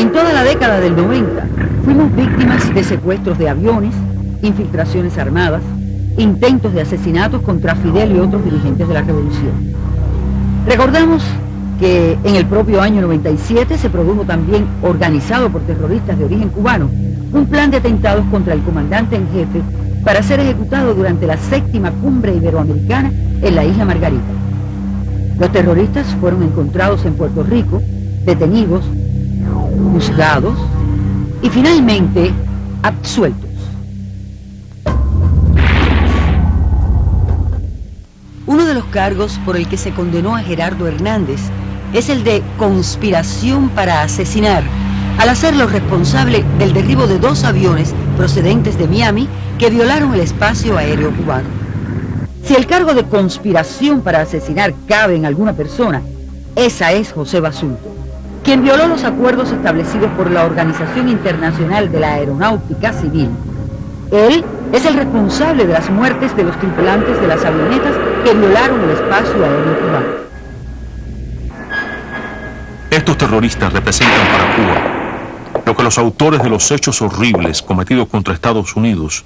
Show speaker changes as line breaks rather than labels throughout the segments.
En toda la década del 90 fuimos víctimas de secuestros de aviones, infiltraciones armadas, intentos de asesinatos contra Fidel y otros dirigentes de la revolución. Recordamos que en el propio año 97 se produjo también, organizado por terroristas de origen cubano, un plan de atentados contra el comandante en jefe para ser ejecutado durante la 7ª cumbre iberoamericana en la isla Margarita. Los terroristas fueron encontrados en Puerto Rico, detenidos, juzgados y finalmente absueltos. Uno de los cargos por el que se condenó a Gerardo Hernández es el de conspiración para asesinar, al hacerlo responsable del derribo de 2 aviones procedentes de Miami que violaron el espacio aéreo cubano. Si el cargo de conspiración para asesinar cabe en alguna persona, esa es José Basulto, quien violó los acuerdos establecidos por la Organización Internacional de la Aeronáutica Civil. Él es el responsable de las muertes de los tripulantes de las avionetas que violaron el espacio aéreo cubano.
Estos terroristas representan para Cuba lo que los autores de los hechos horribles cometidos contra Estados Unidos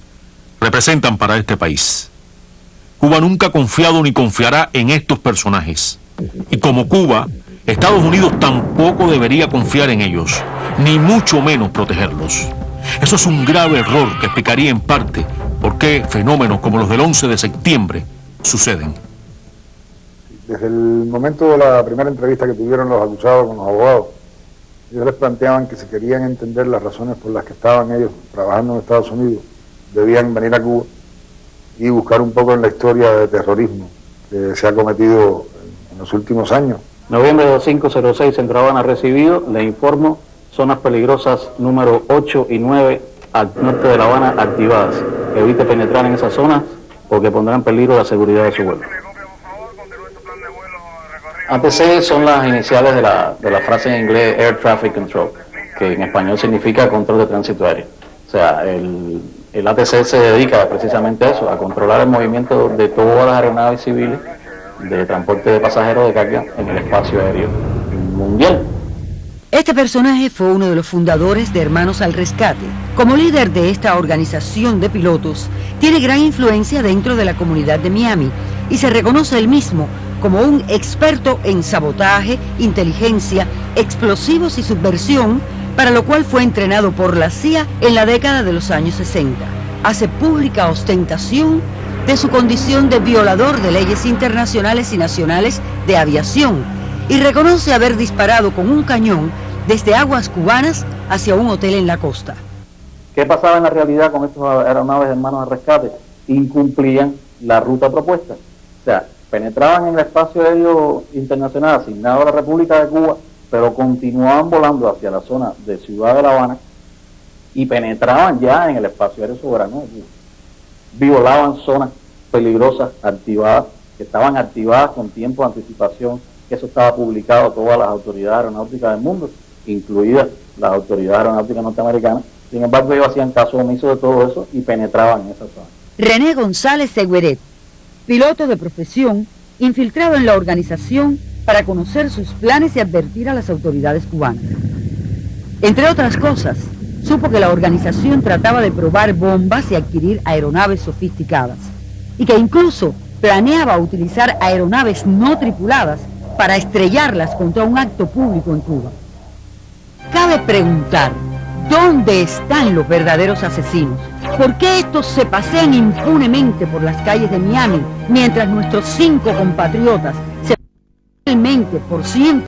representan para este país. Cuba nunca ha confiado ni confiará en estos personajes. Y como Cuba, Estados Unidos tampoco debería confiar en ellos, ni mucho menos protegerlos. Eso es un grave error que explicaría en parte por qué fenómenos como los del 11 de septiembre suceden.
Desde el momento de la primera entrevista que tuvieron los acusados con los abogados, ellos les planteaban que si querían entender las razones por las que estaban ellos trabajando en Estados Unidos, debían venir a Cuba y buscar un poco en la historia de terrorismo que se ha cometido en los últimos años.
Noviembre de 506, Centro Habana recibido, le informo, zonas peligrosas número 8 y 9 al norte de La Habana activadas. Evite penetrar en esas zonas porque pondrá en peligro la seguridad de su vuelo. ATC son las iniciales de la frase en inglés Air Traffic Control, que en español significa control de tránsito aéreo. O sea, el ATC se dedica precisamente a eso, a controlar el movimiento de todas las aeronaves civiles de transporte de pasajeros de carga en el espacio aéreo mundial.
Este personaje fue uno de los fundadores de Hermanos al Rescate. Como líder de esta organización de pilotos, tiene gran influencia dentro de la comunidad de Miami y se reconoce él mismo como un experto en sabotaje, inteligencia, explosivos y subversión, para lo cual fue entrenado por la CIA en la década de los años 60. Hace pública ostentación de su condición de violador de leyes internacionales y nacionales de aviación y reconoce haber disparado con un cañón desde aguas cubanas hacia un hotel en la costa.
¿Qué pasaba en la realidad con estas aeronaves Hermanos al Rescate? Incumplían la ruta propuesta. O sea, penetraban en el espacio aéreo internacional asignado a la República de Cuba, pero continuaban volando hacia la zona de Ciudad de La Habana y penetraban ya en el espacio aéreo soberano de Cuba. Violaban zonas peligrosas activadas, que estaban activadas con tiempo de anticipación, que eso estaba publicado a todas las autoridades aeronáuticas del mundo, incluidas las autoridades aeronáuticas norteamericanas. Sin embargo, ellos hacían caso omiso de todo eso y penetraban en esa zona.
René González Segueret, piloto de profesión, infiltrado en la organización para conocer sus planes y advertir a las autoridades cubanas. Entre otras cosas, supo que la organización trataba de probar bombas y adquirir aeronaves sofisticadas, y que incluso planeaba utilizar aeronaves no tripuladas para estrellarlas contra un acto público en Cuba. Cabe preguntar, ¿dónde están los verdaderos asesinos? ¿Por qué estos se pasean impunemente por las calles de Miami mientras nuestros 5 compatriotas se realmente por ciento